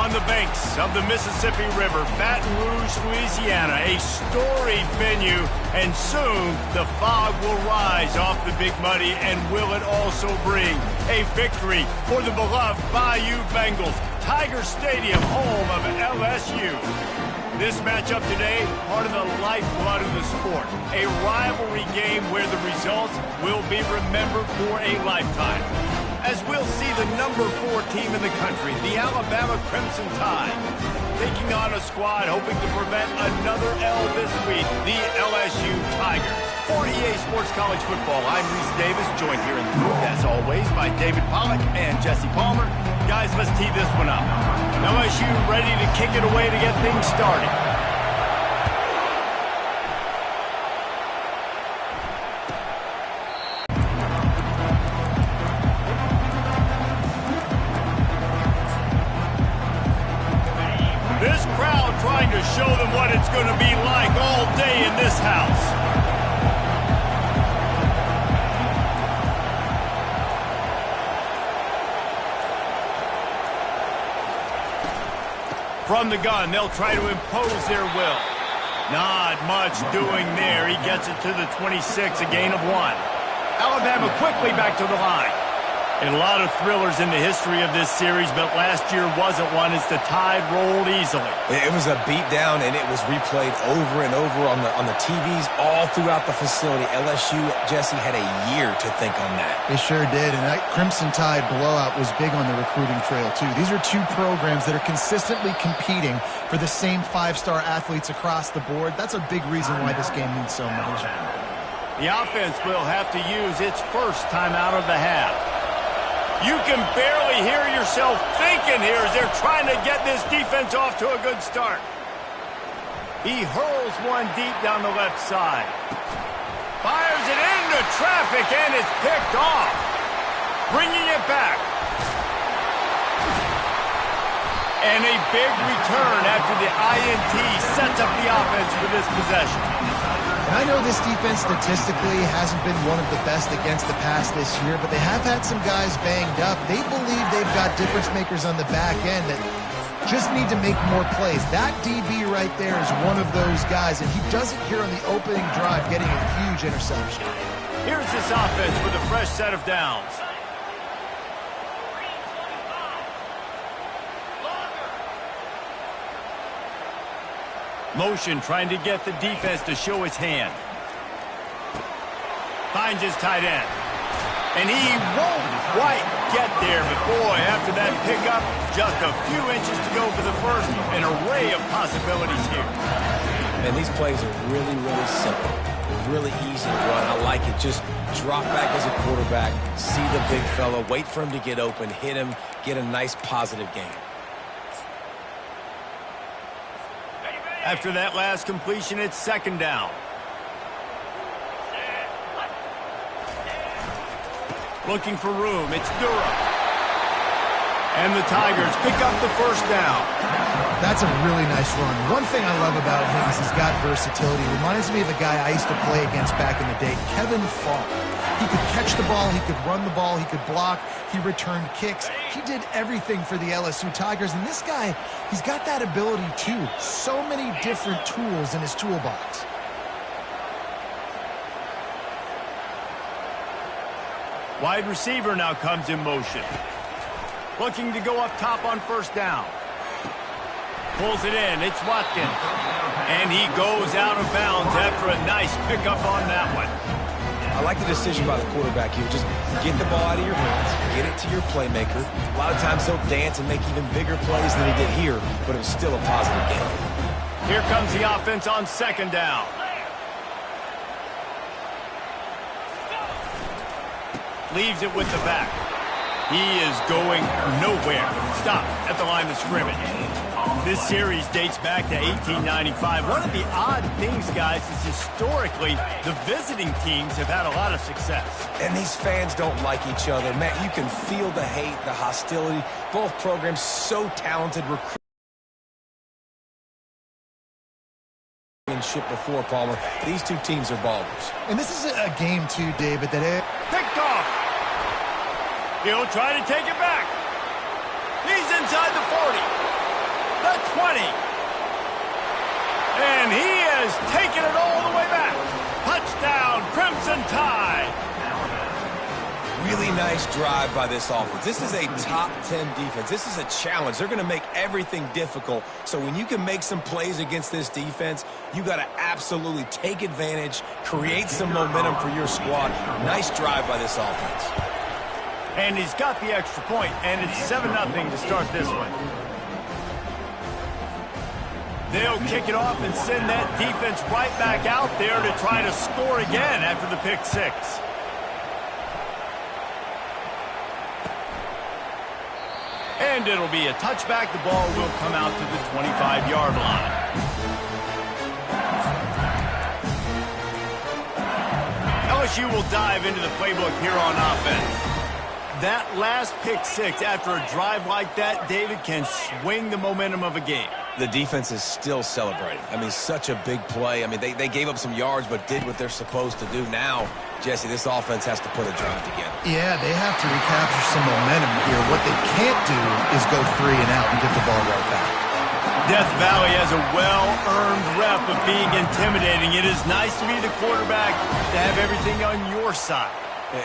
on the banks of the Mississippi River, Baton Rouge, Louisiana, a storied venue, and soon the fog will rise off the Big Muddy, and will it also bring a victory for the beloved Bayou Bengals, Tiger Stadium, home of LSU. This matchup today, part of the lifeblood of the sport, a rivalry game where the results will be remembered for a lifetime. As we'll see the number 4 team in the country, the Alabama Crimson Tide, taking on a squad hoping to prevent another L this week, the LSU Tigers. For EA Sports College Football, I'm Reese Davis, joined here in the booth, as always, by David Pollack and Jesse Palmer. Guys, let's tee this one up. LSU ready to kick it away to get things started. This crowd trying to show them what it's going to be like all day in this house. From the gun, they'll try to impose their will. Not much doing there. He gets it to the 26, a gain of 1. Alabama quickly back to the line. And a lot of thrillers in the history of this series, but last year wasn't one as the Tide rolled easily. It was a beatdown, and it was replayed over and over on the TVs all throughout the facility. LSU, Jesse, had a year to think on that. They sure did, and that Crimson Tide blowout was big on the recruiting trail, too. These are 2 programs that are consistently competing for the same 5-star athletes across the board. That's a big reason why this game means so much. The offense will have to use its first timeout of the half. You can barely hear yourself thinking here as they're trying to get this defense off to a good start. He hurls one deep down the left side. Fires it into traffic, and it's picked off. Bringing it back. And a big return after the INT sets up the offense for this possession. I know this defense statistically hasn't been one of the best against the pass this year, but they have had some guys banged up. They believe they've got difference makers on the back end that just need to make more plays. That DB right there is one of those guys, and he does it here on the opening drive, getting a huge interception. Here's this offense with a fresh set of downs. Motion trying to get the defense to show his hand. Finds his tight end. And he won't quite get there, but boy, after that pickup, just a few inches to go for the first. An array of possibilities here. And these plays are really, really simple. Really easy to run. I like it. Just drop back as a quarterback, see the big fella, wait for him to get open, hit him, get a nice positive gain. After that last completion, it's second down. Looking for room, it's Durham. And the Tigers pick up the first down. That's a really nice run. One thing I love about him is he's got versatility. Reminds me of a guy I used to play against back in the day, Kevin Falk. He could catch the ball, he could run the ball, he could block, he returned kicks. He did everything for the LSU Tigers, and this guy, he's got that ability too. So many different tools in his toolbox. Wide receiver now comes in motion. Looking to go up top on first down. Pulls it in, it's Watkins. And he goes out of bounds after a nice pickup on that one. I like the decision by the quarterback here. Just get the ball out of your hands, get it to your playmaker. A lot of times he'll dance and make even bigger plays than he did here, but it was still a positive game. Here comes the offense on second down. Leaves it with the back. He is going nowhere. Stop at the line of scrimmage. This series dates back to 1895. One of the odd things, guys, is historically the visiting teams have had a lot of success. And these fans don't like each other. Man, you can feel the hate, the hostility. Both programs so talented, ship before, Palmer. These 2 teams are ballers. And this is a game, too, David, that picked off. He'll try to take it back. He's inside the 40. the 20. And he has taken it all the way back. Touchdown, Crimson Tide. Really nice drive by this offense. This is a top 10 defense. This is a challenge. They're going to make everything difficult. So when you can make some plays against this defense, you got to absolutely take advantage, create some momentum for your squad. Nice drive by this offense. And he's got the extra point, and it's 7-0 to start this one. They'll kick it off and send that defense right back out there to try to score again after the pick six. And it'll be a touchback. The ball will come out to the 25-yard line. LSU will dive into the playbook here on offense. That last pick six after a drive like that, David, can swing the momentum of a game. The defense is still celebrating. I mean, such a big play. I mean, they gave up some yards but did what they're supposed to do. Now, Jesse, this offense has to put a drive together. Yeah, they have to recapture some momentum here. What they can't do is go 3 and out and get the ball right back. Death Valley has a well-earned rep of being intimidating. It is nice to be the quarterback, to have everything on your side.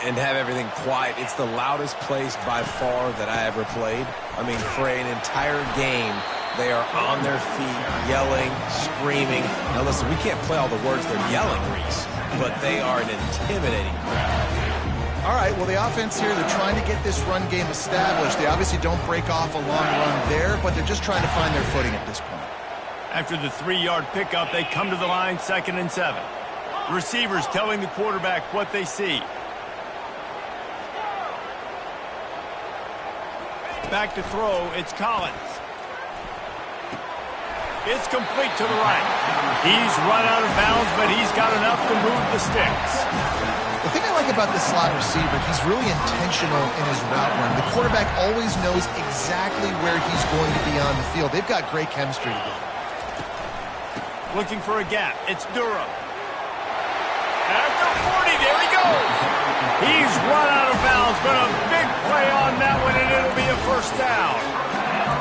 And have everything quiet. It's the loudest place by far that I ever played. I mean, for an entire game, they are on their feet, yelling, screaming. Now, listen, we can't play all the words they're yelling, Reese, but they are an intimidating crowd. All right, well, the offense here, they're trying to get this run game established. They obviously don't break off a long run there, but they're just trying to find their footing at this point. After the 3-yard pickup, they come to the line, 2nd and 7. Receivers telling the quarterback what they see. Back to throw, it's Collins. It's complete to the right. He's run out of bounds, but he's got enough to move the sticks. The thing I like about this slot receiver, he's really intentional in his route run. The quarterback always knows exactly where he's going to be on the field. They've got great chemistry together. Looking for a gap. It's Durham. At the 40, there he goes. He's run out of bounds, but a big play on that one, and it'll be a first down.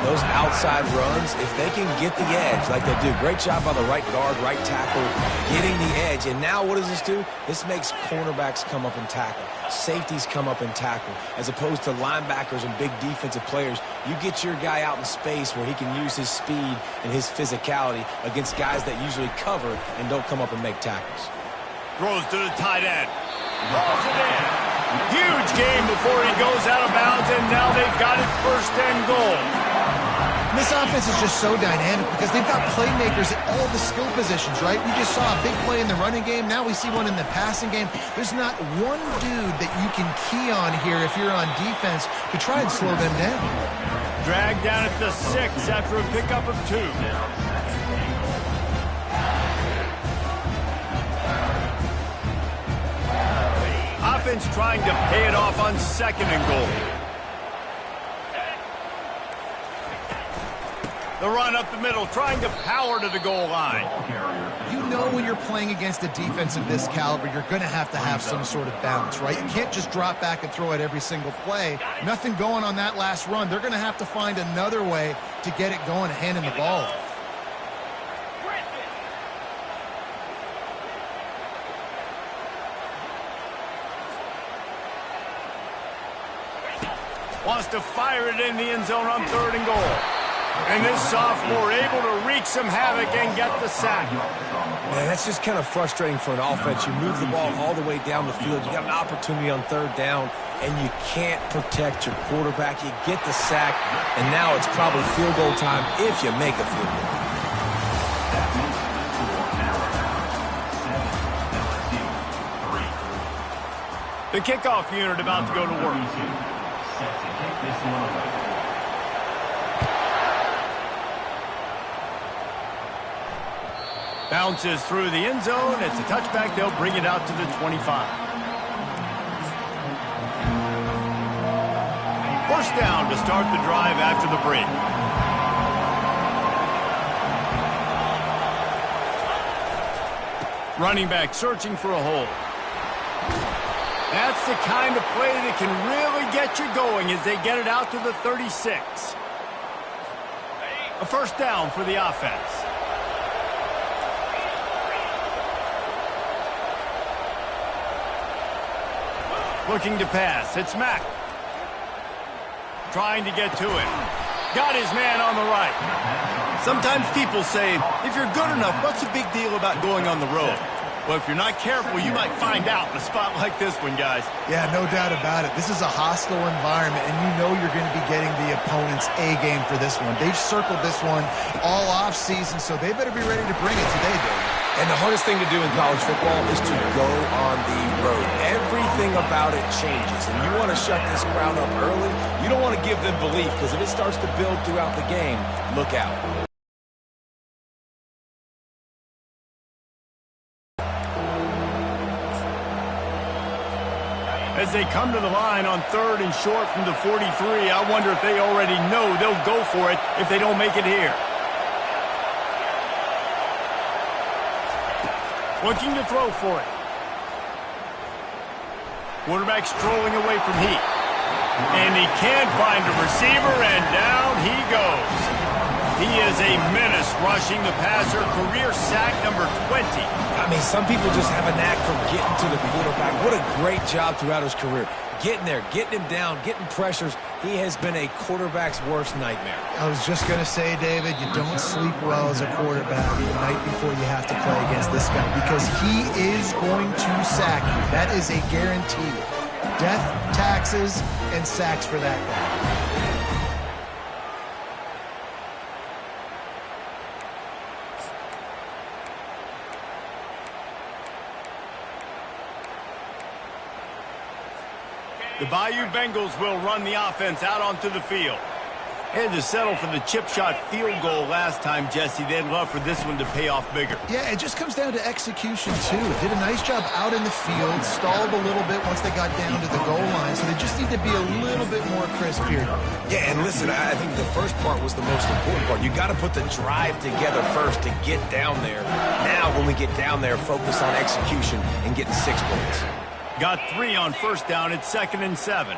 Those outside runs, if they can get the edge like they do, great job by the right guard, right tackle, getting the edge. And now what does this do? This makes cornerbacks come up and tackle. Safeties come up and tackle. As opposed to linebackers and big defensive players, you get your guy out in space where he can use his speed and his physicality against guys that usually cover and don't come up and make tackles. Throws to the tight end. Rolls it in. Huge game before he goes out of bounds, and now they've got it 1st and goal. This offense is just so dynamic because they've got playmakers at all the skill positions, right? We just saw a big play in the running game. Now we see one in the passing game. There's not one dude that you can key on here if you're on defense to try and slow them down. Dragged down at the 6 after a pickup of 2. Offense trying to pay it off on 2nd and goal. The run up the middle, trying to power to the goal line. You know when you're playing against a defense of this caliber, you're going to have some sort of balance, right? You can't just drop back and throw it every single play. Nothing going on that last run. They're going to have to find another way to get it going and handing the ball. Wants to fire it in the end zone on 3rd and goal. And this sophomore able to wreak some havoc and get the sack. Man, that's just kind of frustrating for an offense. You move the ball all the way down the field. You got an opportunity on 3rd down, and you can't protect your quarterback. You get the sack, and now it's probably field goal time if you make a field goal. The kickoff unit about to go to work. Bounces through the end zone. It's a touchback. They'll bring it out to the 25. 1st down to start the drive after the break. Running back searching for a hole. That's the kind of play that can really get you going as they get it out to the 36. A first down for the offense. Looking to pass. It's Mack. Trying to get to it. Got his man on the right. Sometimes people say, if you're good enough, what's the big deal about going on the road? Well, if you're not careful, you might find out in a spot like this one, guys. Yeah, no doubt about it. This is a hostile environment, and you know you're going to be getting the opponent's A game for this one. They've circled this one all off season, so they better be ready to bring it today, Dave. And the hardest thing to do in college football is to go on the road. Everything about it changes, and you want to shut this crowd up early. You don't want to give them belief, because if it starts to build throughout the game, look out. As they come to the line on 3rd and short from the 43, I wonder if they already know they'll go for it if they don't make it here. Looking to throw for it. Quarterback strolling away from heat. And he can't find a receiver, and down he goes. He is a menace rushing the passer, career sack number 20. I mean, some people just have a knack for getting to the quarterback. What a great job throughout his career. Getting there, getting him down, getting pressures. He has been a quarterback's worst nightmare. I was just going to say, David, you don't sleep well as a quarterback the night before you have to play against this guy, because he is going to sack you. That is a guarantee. Death, taxes, and sacks for that guy. The Bayou Bengals will run the offense out onto the field. They had to settle for the chip shot field goal last time, Jesse. They'd love for this one to pay off bigger. Yeah, it just comes down to execution, too. Did a nice job out in the field, stalled a little bit once they got down to the goal line, so they just need to be a little bit more crisp here. Yeah, and listen, I think the first part was the most important part. You got to put the drive together first to get down there. Now, when we get down there, focus on execution and getting 6 points. Got 3 on first down. It's 2nd and 7.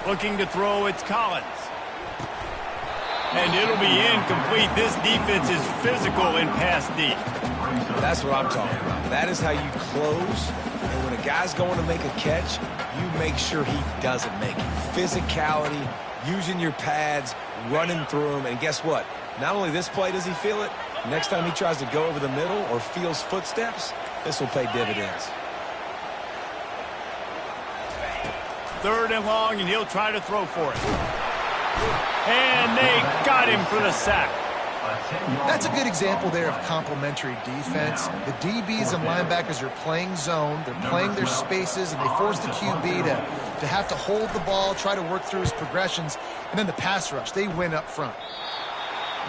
Looking to throw, it's Collins. And it'll be incomplete. This defense is physical in pass deep. That's what I'm talking about. That is how you close. And when a guy's going to make a catch, you make sure he doesn't make it. Physicality, using your pads, running through them. And guess what? Not only this play does he feel it, next time he tries to go over the middle or feels footsteps, this will pay dividends. 3rd and long, and he'll try to throw for it. And they got him for the sack. That's a good example there of complementary defense. The DBs and linebackers are playing zone. They're playing their spaces, and they force the QB to have to hold the ball, try to work through his progressions, and then the pass rush. They win up front.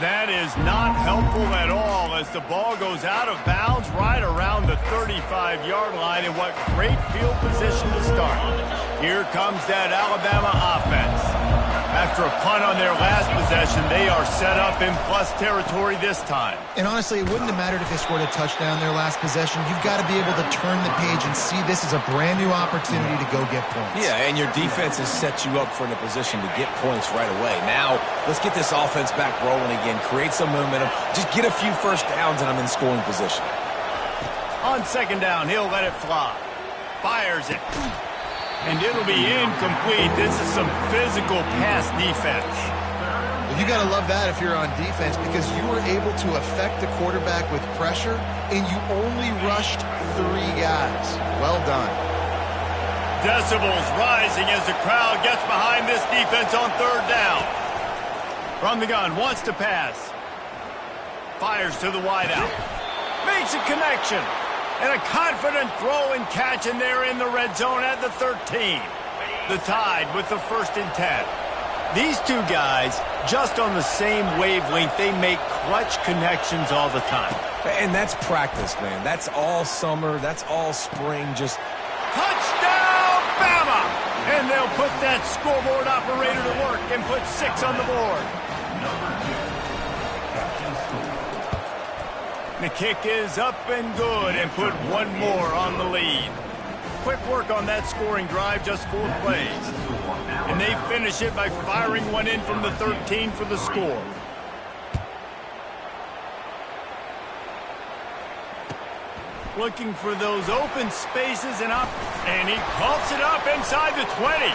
That is not helpful at all as the ball goes out of bounds right around the 35-yard line. And what great field position to start. Here comes that Alabama offense. After a punt on their last possession, they are set up in plus territory this time. And honestly, it wouldn't have mattered if they scored a touchdown their last possession. You've got to be able to turn the page and see this as a brand new opportunity to go get points. Yeah, and your defense has set you up for in a position to get points right away. Now, let's get this offense back rolling again, create some momentum, just get a few first downs, and I'm in scoring position. On 2nd down, he'll let it fly. Fires it. And it'll be incomplete. This is some physical pass defense. Well, you got to love that if you're on defense, because you were able to affect the quarterback with pressure, and you only rushed 3 guys. Well done. Decibels rising as the crowd gets behind this defense on 3rd down. From the gun, wants to pass. Fires to the wideout. Makes a connection. And a confident throw and catch, and they're in the red zone at the 13. The Tide with the 1st and 10. These two guys, just on the same wavelength, they make clutch connections all the time. And that's practice, man. That's all summer. That's all spring. Just touchdown, Bama! And they'll put that scoreboard operator to work and put 6 on the board. The kick is up and good, and put 1 more on the lead. quick work on that scoring drive, just 4 plays. And they finish it by firing one in from the 13 for the score. Looking for those open spaces and he coughs it up inside the 20.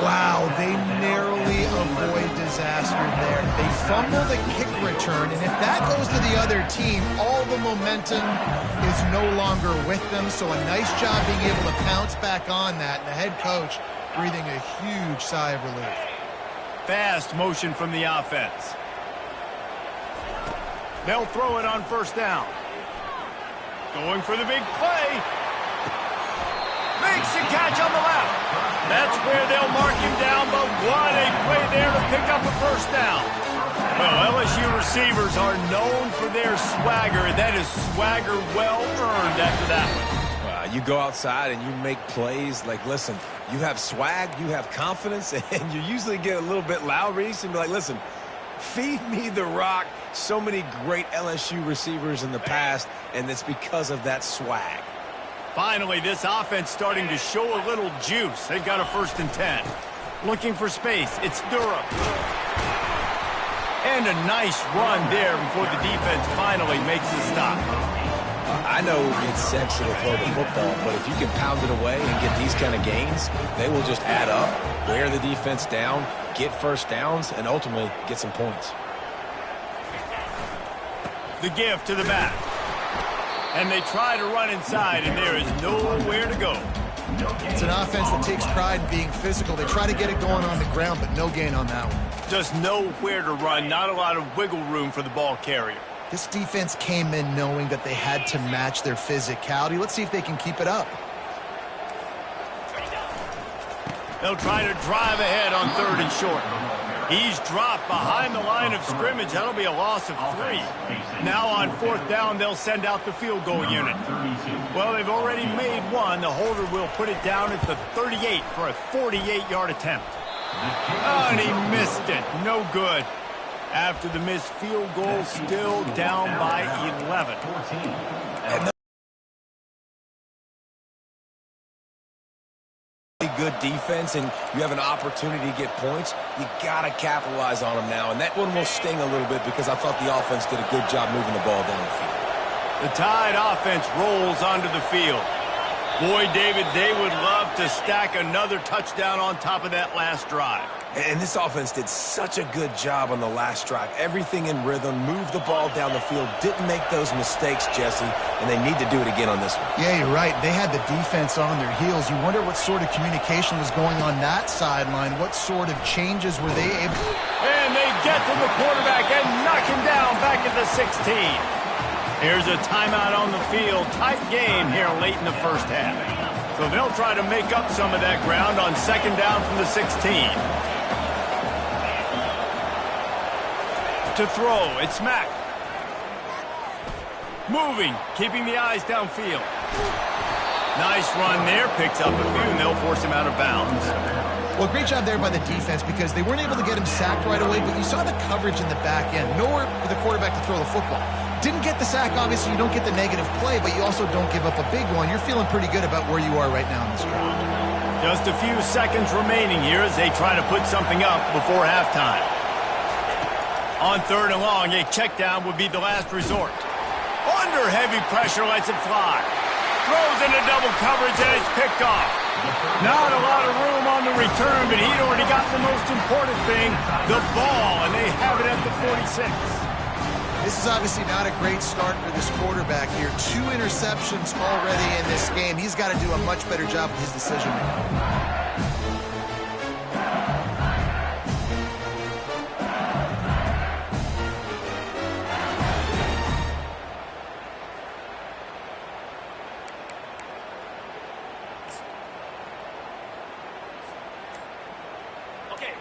Wow, they narrowly avoid disaster there. They fumble the kick return, and if that goes to the other team, all the momentum is no longer with them. So a nice job being able to pounce back on that, and the head coach breathing a huge sigh of relief. Fast motion from the offense. They'll throw it on first down. Going for the big play. Makes the catch on the left. That's where they'll mark him down, but what a play there to pick up a first down. Well, LSU receivers are known for their swagger. That is swagger well earned after that one. You go outside and you make plays. Like, listen, you have swag, you have confidence, and you usually get a little bit loud, Reese, and be like, listen, feed me the rock. So many great LSU receivers in the past, and it's because of that swag. Finally, this offense starting to show a little juice. They've got a 1st and 10. Looking for space. It's Durham. And a nice run there before the defense finally makes the stop. I know it's sexy to throw the football, but if you can pound it away and get these kind of gains, they will just add up, wear the defense down, get first downs, and ultimately get some points. The give to the back. And they try to run inside, and there is nowhere to go. It's an offense that takes pride in being physical. They try to get it going on the ground, but no gain on that one. Just nowhere to run, not a lot of wiggle room for the ball carrier. This defense came in knowing that they had to match their physicality. Let's see if they can keep it up. They'll try to drive ahead on 3rd and short. He's dropped behind the line of scrimmage. That'll be a loss of 3. Now on 4th down, they'll send out the field goal unit. Well, they've already made one. The holder will put it down at the 38 for a 48-yard attempt. Oh, and he missed it. No good. After the missed field goal, still down by 11. Good defense, and you have an opportunity to get points, you got to capitalize on them now. And that one will sting a little bit because I thought the offense did a good job moving the ball down the field. The Tide offense rolls onto the field. Boy, David, they would love to stack another touchdown on top of that last drive. And this offense did such a good job on the last drive. Everything in rhythm, moved the ball down the field, didn't make those mistakes, Jesse, and they need to do it again on this one. Yeah, you're right. They had the defense on their heels. You wonder what sort of communication was going on that sideline. What sort of changes were they able to... And they get to the quarterback and knock him down back at the 16. Here's a timeout on the field. Tight game here late in the first half. So they'll try to make up some of that ground on 2nd down from the 16. To throw, it's Mack. Moving, keeping the eyes downfield. Nice run there, picks up a few, and they'll force him out of bounds. Well, great job there by the defense because they weren't able to get him sacked right away, but you saw the coverage in the back end. Nowhere for the quarterback to throw the football. Didn't get the sack, obviously. You don't get the negative play, but you also don't give up a big one. You're feeling pretty good about where you are right now in this drive. Just a few seconds remaining here as they try to put something up before halftime. On 3rd and long, a check down would be the last resort. Under heavy pressure, lets it fly. Throws into double coverage, and it's picked off. Not a lot of room on the return, but he'd already got the most important thing, the ball, and they have it at the 46. This is obviously not a great start for this quarterback here. 2 interceptions already in this game. He's got to do a much better job with his decision-making.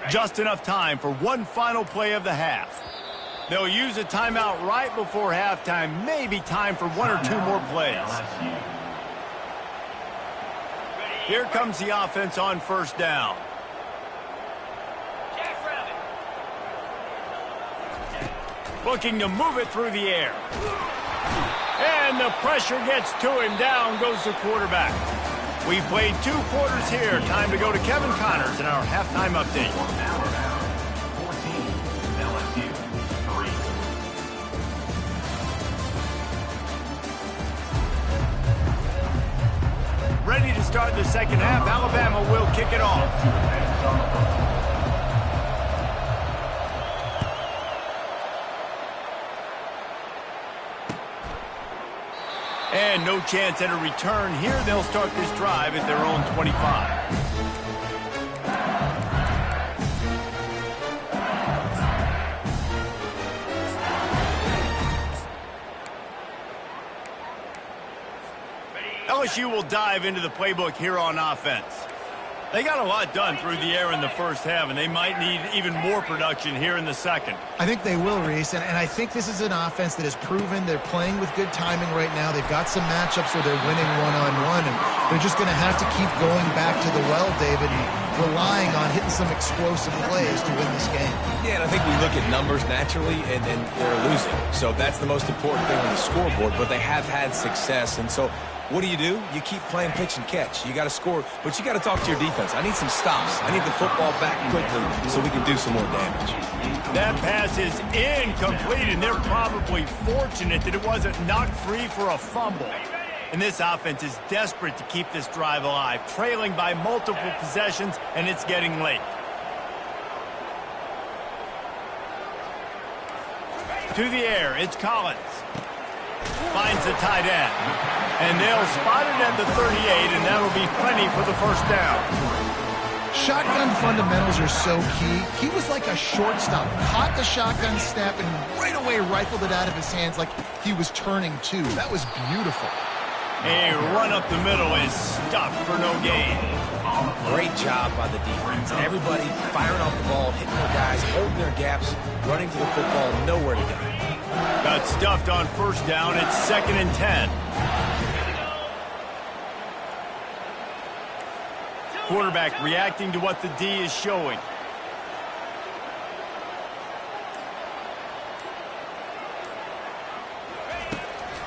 Just enough time for one final play of the half. They'll use a timeout right before halftime. Maybe time for 1 or 2 more plays. Here comes the offense on 1st down. Looking to move it through the air. And the pressure gets to him. Down goes the quarterback. We played 2 quarters here. Time to go to Kevin Connors in our halftime update. Ready to start the second half. Alabama will kick it off. And no chance at a return here. They'll start this drive at their own 25. LSU will dive into the playbook here on offense. They got a lot done through the air in the first half, and they might need even more production here in the second. I think they will, Reese, and I think this is an offense that has proven they're playing with good timing right now. They've got some matchups where they're winning one-on-one, and they're just going to have to keep going back to the well, David, and relying on hitting some explosive plays to win this game. Yeah, and I think we look at numbers naturally, and they're losing. So that's the most important thing on the scoreboard, but they have had success, and so what do? You keep playing pitch and catch. You got to score, but you got to talk to your defense. I need some stops. I need the football back quickly so we can do some more damage. That pass is incomplete, and they're probably fortunate that it wasn't knocked free for a fumble. And this offense is desperate to keep this drive alive, trailing by multiple possessions, and it's getting late. To the air, it's Collins. Finds the tight end. And they'll spot it at the 38, and that'll be plenty for the first down. Shotgun fundamentals are so key. He was like a shortstop. Caught the shotgun snap and right away rifled it out of his hands like he was turning two. That was beautiful. A run up the middle is stuffed for no gain. Great job by the defense. Everybody firing off the ball, hitting their guys, holding their gaps, running to the football, nowhere to go. Got stuffed on first down. It's 2nd and 10. Quarterback reacting to what the D is showing.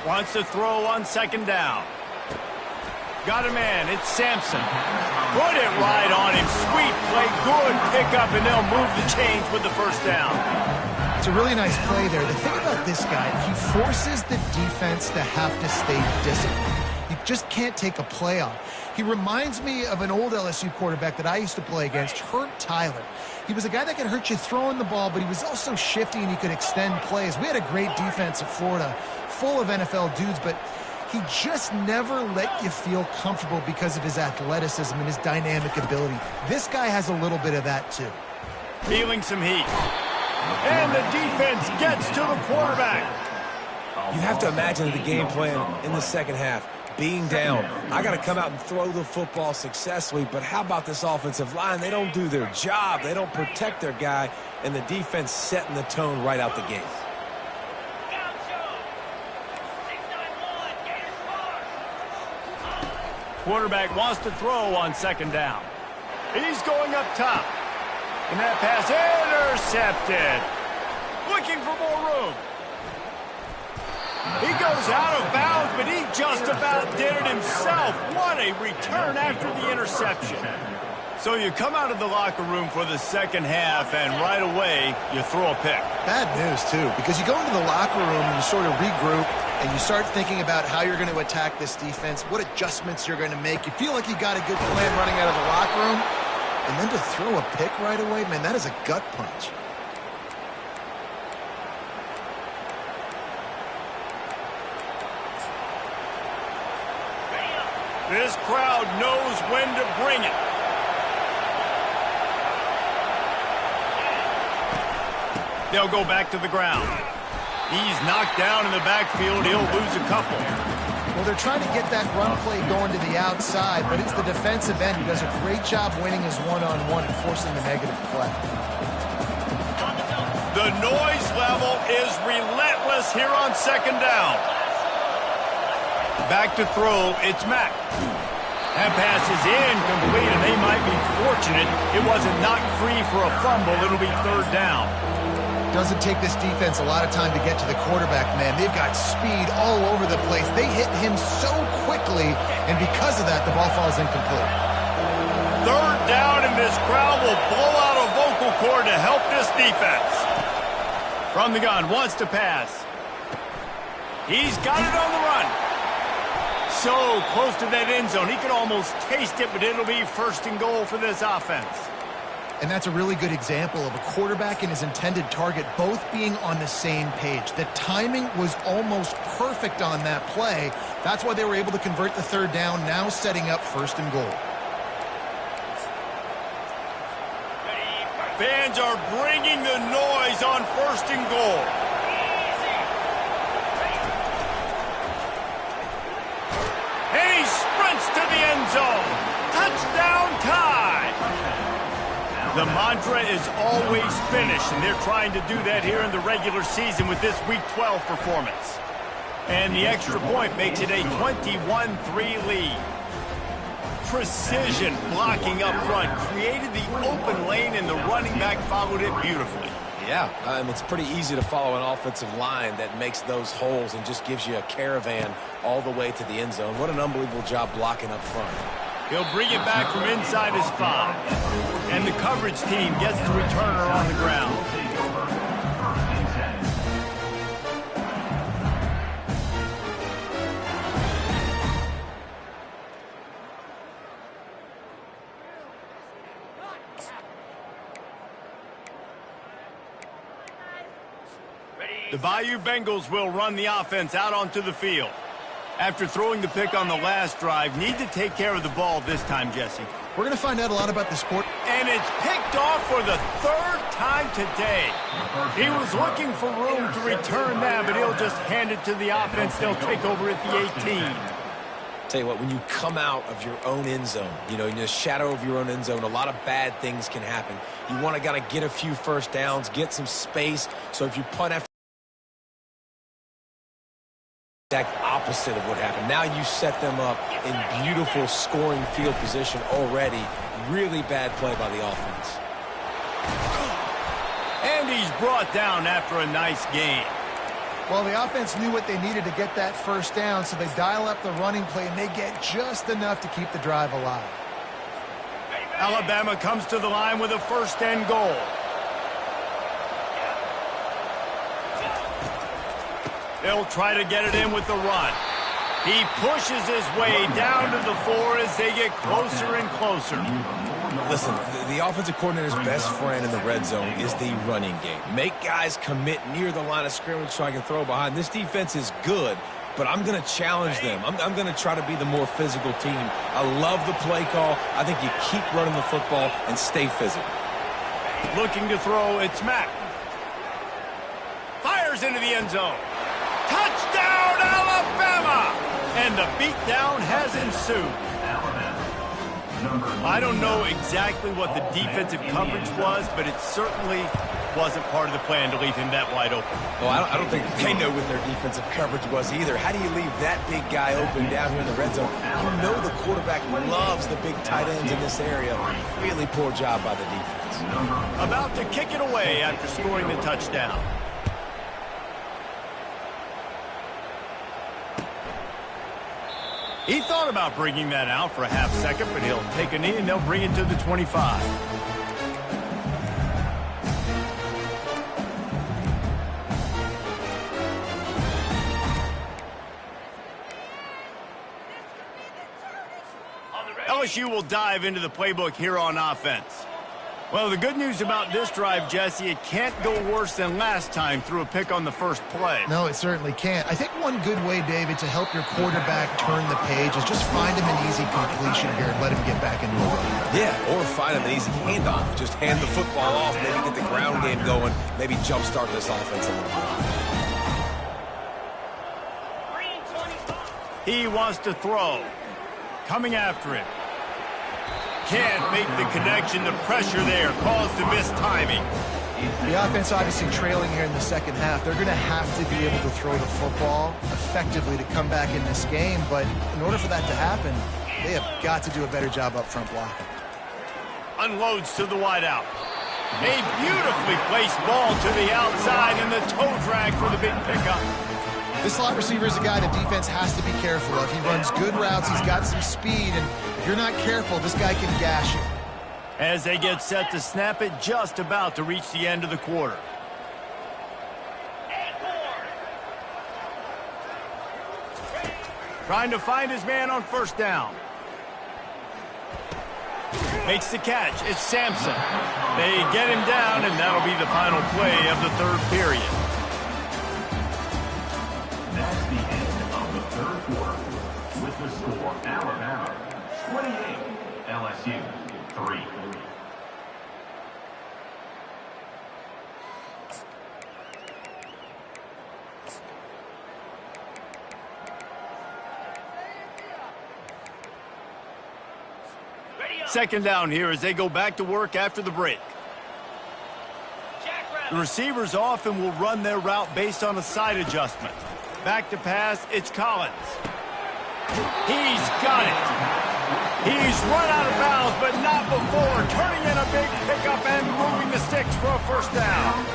Wants to throw on 2nd down. Got a man. It's Sampson. Put it right on him. Sweet play. Good pickup, and they'll move the chains with the first down. It's a really nice play there. The thing about this guy, he forces the defense to have to stay disciplined. You just can't take a play off. He reminds me of an old LSU quarterback that I used to play against, Hurt Tyler. He was a guy that could hurt you throwing the ball, but he was also shifty and he could extend plays. We had a great defense at Florida, full of NFL dudes, but he just never let you feel comfortable because of his athleticism and his dynamic ability. This guy has a little bit of that too. Feeling some heat. And the defense gets to the quarterback. You have to imagine the game plan in the second half. Being down, I got to come out and throw the football successfully, but how about this offensive line? They don't do their job. They don't protect their guy, and the defense setting the tone right out the gate. Quarterback wants to throw on 2nd down. He's going up top. And that pass intercepted. Looking for more room. He goes out of bounds, but he just about did it himself. What a return after the interception. So you come out of the locker room for the second half, and right away, you throw a pick. Bad news, too, because you go into the locker room and you sort of regroup, and you start thinking about how you're going to attack this defense, what adjustments you're going to make. You feel like you got a good plan running out of the locker room, and then to throw a pick right away, man, that is a gut punch. This crowd knows when to bring it. They'll go back to the ground. He's knocked down in the backfield. He'll lose a couple. Well, they're trying to get that run play going to the outside, but it's the defensive end who does a great job winning his one-on-one and forcing the negative play. The noise level is relentless here on 2nd down. Back to throw, it's Mack. That pass is incomplete, and they might be fortunate it wasn't knocked free for a fumble. It'll be 3rd down. Doesn't take this defense a lot of time to get to the quarterback, man. They've got speed all over the place. They hit him so quickly, and because of that, the ball falls incomplete. Third down, and this crowd will blow out a vocal cord to help this defense. From the gun, wants to pass. He's got it on the run. So close to that end zone. He could almost taste it, but it'll be first and goal for this offense. And that's a really good example of a quarterback and his intended target both being on the same page. The timing was almost perfect on that play. That's why they were able to convert the third down, now setting up first and goal. Fans are bringing the noise on first and goal. And he sprints to the end zone. Touchdown tie. The mantra is always finish, and they're trying to do that here in the regular season with this Week 12 performance. And the extra point makes it a 21-3 lead. Precision blocking up front created the open lane, and the running back followed it beautifully. Yeah, it's pretty easy to follow an offensive line that makes those holes and just gives you a caravan all the way to the end zone. What an unbelievable job blocking up front. He'll bring it back from inside his 5. And the coverage team gets the returner on the ground. The Bayou Bengals will run the offense out onto the field. After throwing the pick on the last drive, need to take care of the ball this time, Jesse. We're going to find out a lot about this quarter. And it's picked off for the third time today. He was looking for room to return that, but he'll just hand it to the offense. They'll take over at the 18. Tell you what, when you come out of your own end zone, in the shadow of your own end zone, a lot of bad things can happen. You want to gotta get a few first downs, get some space, so if you punt after exact opposite of what happened. Now you set them up in beautiful scoring field position already. Really bad play by the offense. And he's brought down after a nice gain. Well, the offense knew what they needed to get that first down, so they dial up the running play, and they get just enough to keep the drive alive. Alabama comes to the line with a first and goal. They'll try to get it in with the run. He pushes his way down to the 4 as they get closer and closer. Listen, the offensive coordinator's best friend in the red zone is the running game. Make guys commit near the line of scrimmage so I can throw behind. This defense is good, but I'm going to challenge them. I'm going to try to be the more physical team. I love the play call. I think you keep running the football and stay physical. Looking to throw, it's Mack. Fires into the end zone. Touchdown, Alabama! And the beatdown has ensued. I don't know exactly what the defensive coverage was, but it certainly wasn't part of the plan to leave him that wide open. Well, I don't think they know what their defensive coverage was either. How do you leave that big guy open down here in the red zone? You know the quarterback loves the big tight ends in this area. Really poor job by the defense. About to kick it away after scoring the touchdown. He thought about bringing that out for a half second, but he'll take a knee and they'll bring it to the 25. LSU will dive into the playbook here on offense. Well, the good news about this drive, Jesse, it can't go worse than last time through a pick on the first play. No, it certainly can't. I think one good way, David, to help your quarterback turn the page is just find him an easy completion here and let him get back into a run. Yeah, or find him an easy handoff. Just hand the football off, maybe get the ground game going, maybe jumpstart this offense a little bit. He wants to throw. Coming after it. Can't make the connection. The pressure there caused the missed timing. The offense obviously trailing here in the second half. They're going to have to be able to throw the football effectively to come back in this game. But in order for that to happen, they have got to do a better job up front blocking. Unloads to the wideout. A beautifully placed ball to the outside and the toe drag for the big pickup. This slot receiver is a guy the defense has to be careful of. He runs good routes. He's got some speed, and if you're not careful, this guy can gash you. As they get set to snap it, just about to reach the end of the quarter. Trying to find his man on first down. Makes the catch. It's Sampson. They get him down, and that'll be the final play of the third period. That's the end of the third quarter. With the score, Alabama 28, LSU 3. Second down here as they go back to work after the break. The receivers often will run their route based on a side adjustment. Back to pass, it's Collins. He's got it. He's run out of bounds, but not before turning in a big pickup and moving the sticks for a first down.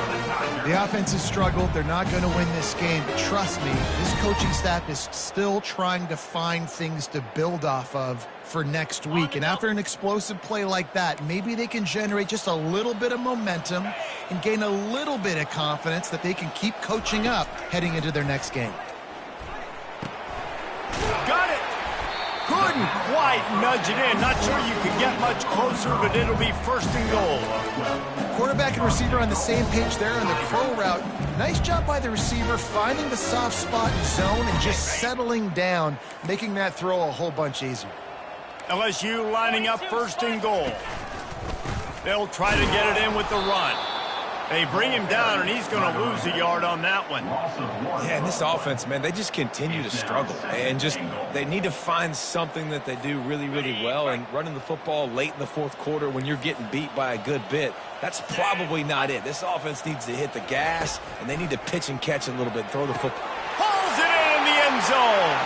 The offense has struggled. They're not going to win this game, but trust me, this coaching staff is still trying to find things to build off of for next week. And after an explosive play like that, maybe they can generate just a little bit of momentum and gain a little bit of confidence that they can keep coaching up heading into their next game. Got it. Couldn't quite nudge it in. Not sure you could get much closer, but it'll be first and goal. Quarterback and receiver on the same page there on the crow route. Nice job by the receiver finding the soft spot in zone and just settling down, making that throw a whole bunch easier. LSU lining up first and goal. They'll try to get it in with the run. They bring him down, and he's going to lose a yard on that one. Yeah, and this offense, man, they just continue to struggle. And just they need to find something that they do really, really well. And running the football late in the fourth quarter when you're getting beat by a good bit, that's probably not it. This offense needs to hit the gas, and they need to pitch and catch a little bit, throw the football. Pulls it in the end zone.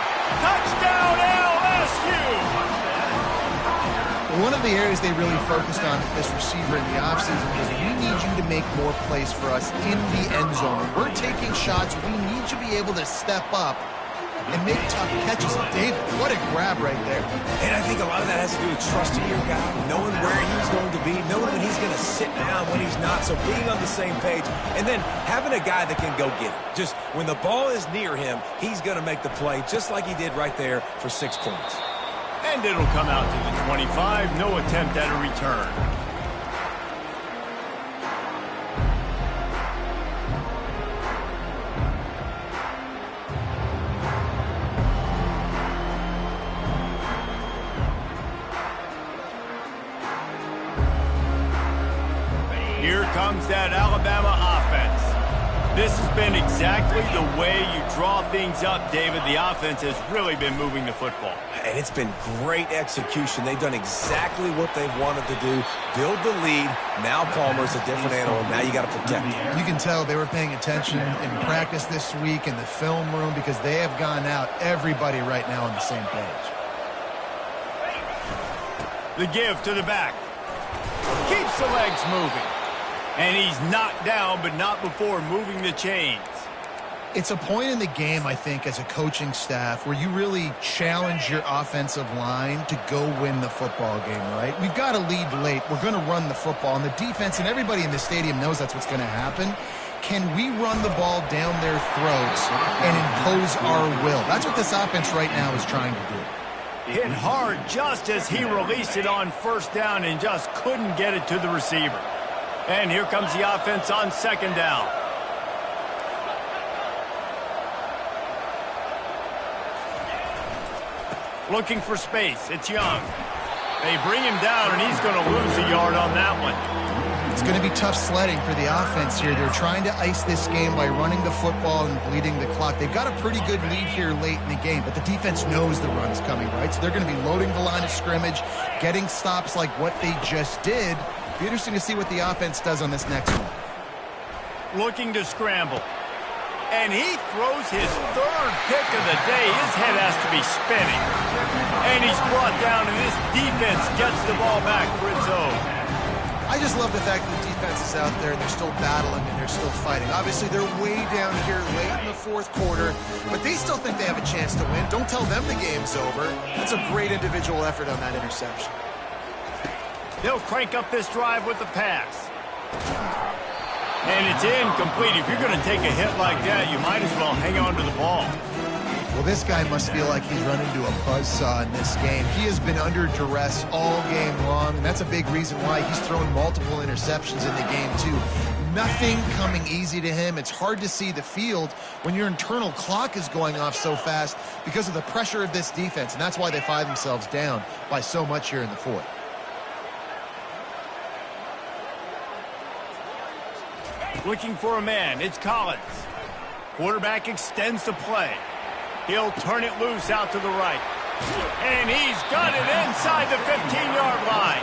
Touchdown, LSU. One of the areas they really focused on with this receiver in the offseason was we need you to make more plays for us in the end zone. We're taking shots. We need you to be able to step up and make tough catches. David, what a grab right there. And I think a lot of that has to do with trusting your guy, knowing where he's going to be, knowing when he's going to sit down, when he's not. So being on the same page, and then having a guy that can go get it. Just when the ball is near him, he's going to make the play just like he did right there for 6 points. And it'll come out to the 25. No attempt at a return. Here comes that Alabama offense. This has been exactly the way you draw things up, David. The offense has really been moving the football. And it's been great execution. They've done exactly what they've wanted to do. Build the lead. Now Palmer's a different animal. Now you got to protect him. You can tell they were paying attention in practice this week in the film room because they have gone out, everybody right now on the same page. The give to the back. Keeps the legs moving. And he's knocked down, but not before moving the chains. It's a point in the game, I think, as a coaching staff where you really challenge your offensive line to go win the football game, right? We've got a lead late. We're going to run the football, and the defense and everybody in the stadium knows that's what's going to happen. Can we run the ball down their throats and impose our will? That's what this offense right now is trying to do. Hit hard just as he released it on first down and just couldn't get it to the receiver. And here comes the offense on second down. Looking for space. It's Young. They bring him down, and he's going to lose a yard on that one. It's going to be tough sledding for the offense here. They're trying to ice this game by running the football and bleeding the clock. They've got a pretty good lead here late in the game, but the defense knows the run's coming, right? So they're going to be loading the line of scrimmage, getting stops like what they just did. Be interesting to see what the offense does on this next one. Looking to scramble. And he throws his third pick of the day. His head has to be spinning. And he's brought down, and this defense gets the ball back for its own. I just love the fact that the defense is out there and they're still battling and they're still fighting. Obviously, they're way down here late in the fourth quarter, but they still think they have a chance to win. Don't tell them the game's over. That's a great individual effort on that interception. They'll crank up this drive with the pass. And it's incomplete. If you're going to take a hit like that, you might as well hang on to the ball. Well, this guy must feel like he's run into a buzzsaw in this game. He has been under duress all game long, and that's a big reason why he's thrown multiple interceptions in the game, too. Nothing coming easy to him. It's hard to see the field when your internal clock is going off so fast because of the pressure of this defense, and that's why they find themselves down by so much here in the fourth. Looking for a man, it's Collins. Quarterback extends the play. He'll turn it loose out to the right. And he's got it inside the 15-yard line.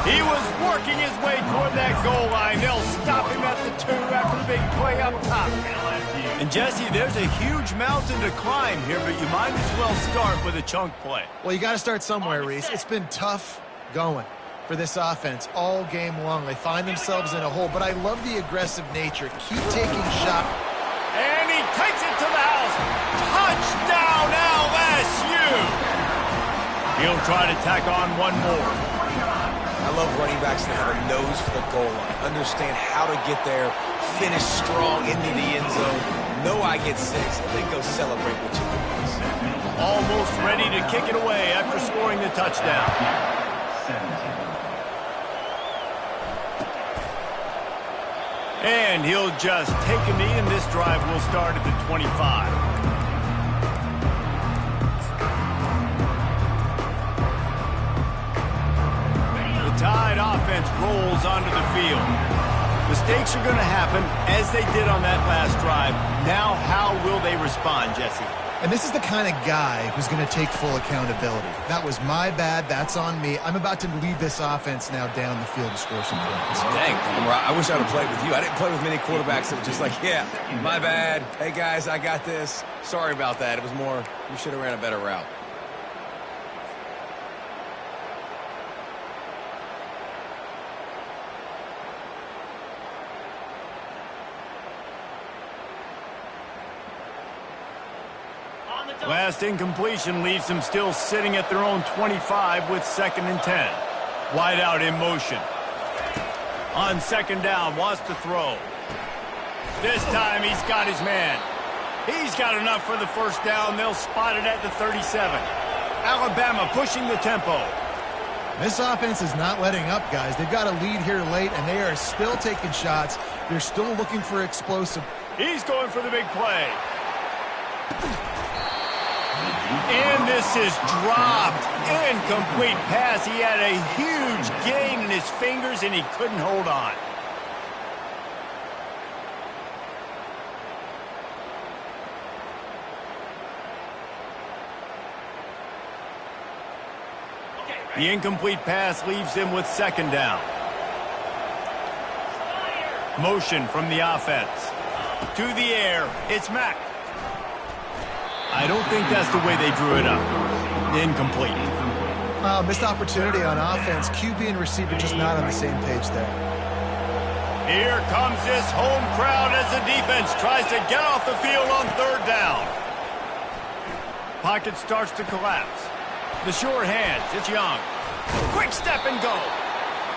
He was working his way toward that goal line. They'll stop him at the 2 after the big play up top. And Jesse, there's a huge mountain to climb here, but you might as well start with a chunk play. Well, you got to start somewhere, Reese. It's been tough going for this offense all game long. They find themselves in a hole, but I love the aggressive nature. Keep taking shots. And he takes it to the house. Touchdown, LSU! He'll try to tack on one more. I love running backs that have a nose for the goal line, understand how to get there, finish strong into the end zone, know I get 6, and then go celebrate with you boys. Almost ready to kick it away after scoring the touchdown. And he'll just take a knee, and this drive will start at the 25. The Tide offense rolls onto the field. Mistakes are going to happen, as they did on that last drive. Now, how will they respond, Jesse? And this is the kind of guy who's going to take full accountability. That was my bad. That's on me. I'm about to lead this offense now down the field to score some points. Dang, I wish I would have played with you. I didn't play with many quarterbacks that were just like, yeah, my bad. Hey, guys, I got this. Sorry about that. It was more, you should have ran a better route. Last incompletion leaves them still sitting at their own 25 with 2nd and 10. Wide out in motion. On 2nd down, wants to throw. This time he's got his man. He's got enough for the first down. They'll spot it at the 37. Alabama pushing the tempo. This offense is not letting up, guys. They've got a lead here late, and they are still taking shots. They're still looking for explosive. He's going for the big play. And this is dropped. Incomplete pass. He had a huge gain in his fingers, and he couldn't hold on. The incomplete pass leaves him with 2nd down. Motion from the offense. To the air. It's Mack. I don't think that's the way they drew it up. Incomplete. Missed opportunity on offense. QB and receiver just not on the same page there. Here comes this home crowd as the defense tries to get off the field on 3rd down. Pocket starts to collapse. The sure hands. It's Young. Quick step and go.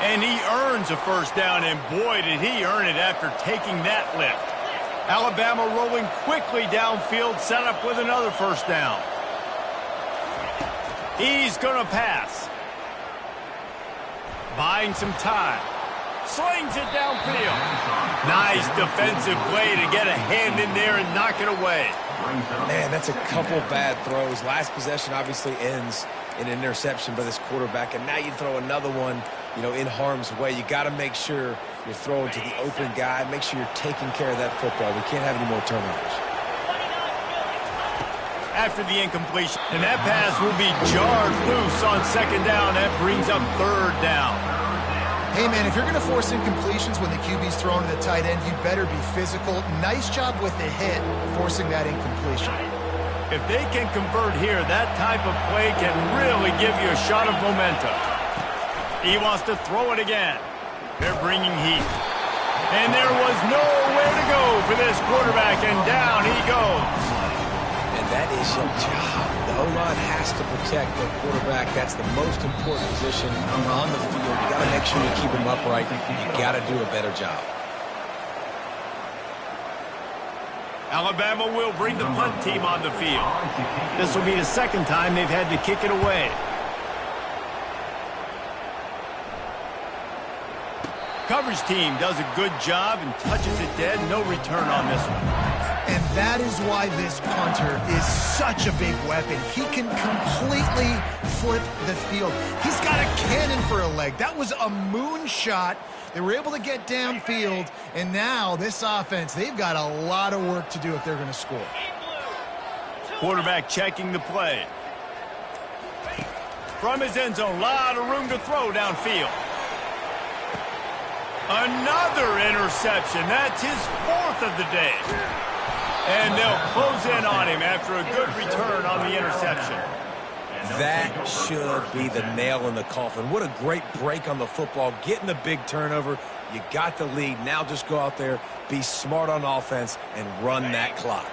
And he earns a first down, and boy, did he earn it after taking that lift. Alabama rolling quickly downfield, set up with another first down. He's going to pass. Buying some time. Slings it downfield. Nice defensive play to get a hand in there and knock it away. Man, that's a couple bad throws. Last possession obviously ends in an interception by this quarterback, and now you throw another one, in harm's way. You got to make sure you're throwing to the open guy. Make sure you're taking care of that football. We can't have any more turnovers. After the incompletion, and that pass will be jarred loose on 2nd down. That brings up 3rd down. Hey, man, if you're going to force incompletions when the QB's throwing to the tight end, you better be physical. Nice job with the hit, forcing that incompletion. If they can convert here, that type of play can really give you a shot of momentum. He wants to throw it again. They're bringing heat. And there was nowhere to go for this quarterback, and down he goes. And that is your job. The O-line has to protect the quarterback. That's the most important position on the field. You got to make sure you keep him upright. You got to do a better job. Alabama will bring the punt team on the field. This will be the second time they've had to kick it away. Coverage team does a good job and touches it dead. No return on this one. And that is why this punter is such a big weapon. He can completely flip the field. He's got a cannon for a leg. That was a moonshot. They were able to get downfield, and now this offense, they've got a lot of work to do if they're going to score. Quarterback checking the play. From his end zone, a lot of room to throw downfield. Another interception. That's his fourth of the day. And they'll close in on him after a good return on the interception. That should be the nail in the coffin. What a great break on the football. Getting the big turnover. You got the lead. Now just go out there, be smart on offense, and run that clock.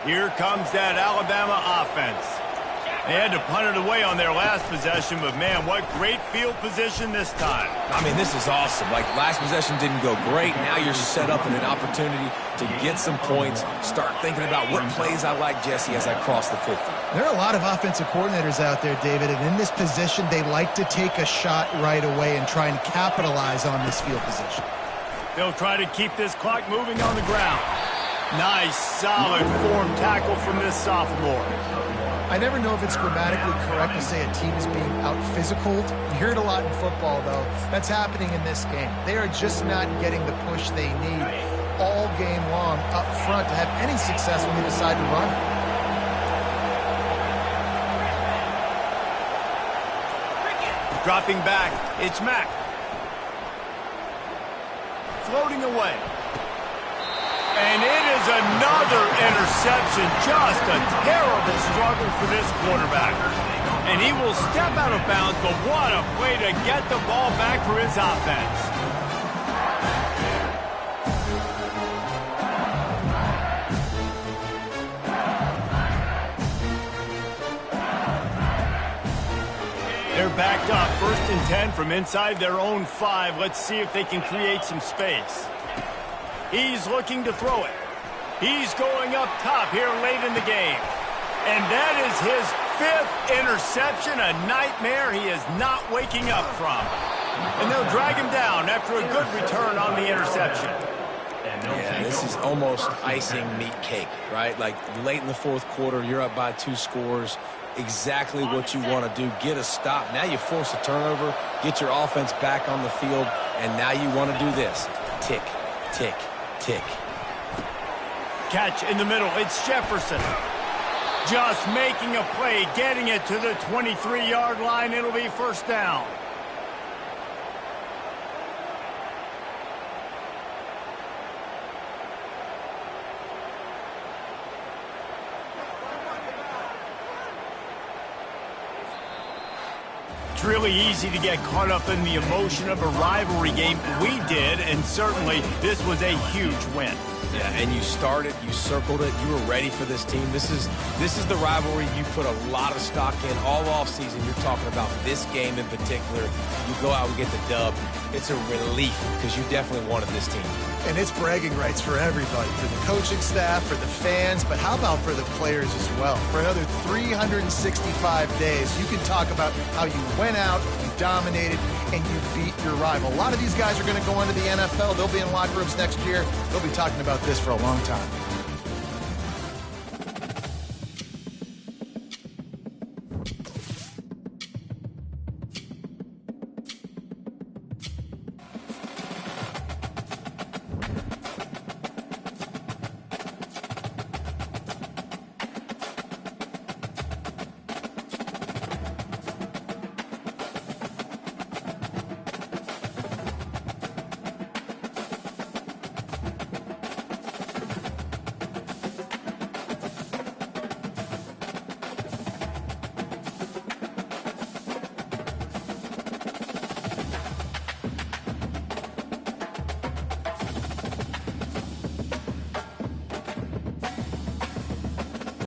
Here comes that Alabama offense. They had to punt it away on their last possession, but, man, what great field position this time. I mean, this is awesome. Like, last possession didn't go great. Now you're set up in an opportunity to get some points. Start thinking about what plays I like, Jesse, as I cross the 50. There are a lot of offensive coordinators out there, David, and in this position, they like to take a shot right away and try and capitalize on this field position. They'll try to keep this clock moving on the ground. Nice, solid form tackle from this sophomore. I never know if it's grammatically correct to say a team is being out-physicaled. You hear it a lot in football, though. That's happening in this game. They are just not getting the push they need all game long up front to have any success when they decide to run. Dropping back, it's Mack. Floating away. And it is another interception. Just a terrible struggle for this quarterback. And he will step out of bounds, but what a way to get the ball back for his offense. They're backed up, 1st and 10 from inside their own 5. Let's see if they can create some space. He's looking to throw it. He's going up top here late in the game. And that is his 5th interception, a nightmare he is not waking up from. And they'll drag him down after a good return on the interception. Yeah, this is almost icing meat cake, right? Like late in the 4th quarter, you're up by 2 scores. Exactly what you want to do. Get a stop. Now you force a turnover, get your offense back on the field, and now you want to do this. Tick, tick, tick. Catch in the middle. It's Jefferson. Just making a play, getting it to the 23-yard line. It'll be 1st down. It's really easy to get caught up in the emotion of a rivalry game. We did, and certainly this was a huge win. Yeah, and you started, you circled it, you were ready for this team. This is the rivalry you put a lot of stock in all offseason. You're talking about this game in particular. You go out and get the dub. It's a relief because you definitely wanted this team. And it's bragging rights for everybody, for the coaching staff, for the fans, but how about for the players as well? For another 365 days, you can talk about how you went out, you dominated, and you beat your rival. A lot of these guys are going to go into the NFL. They'll be in locker rooms next year. They'll be talking about this for a long time.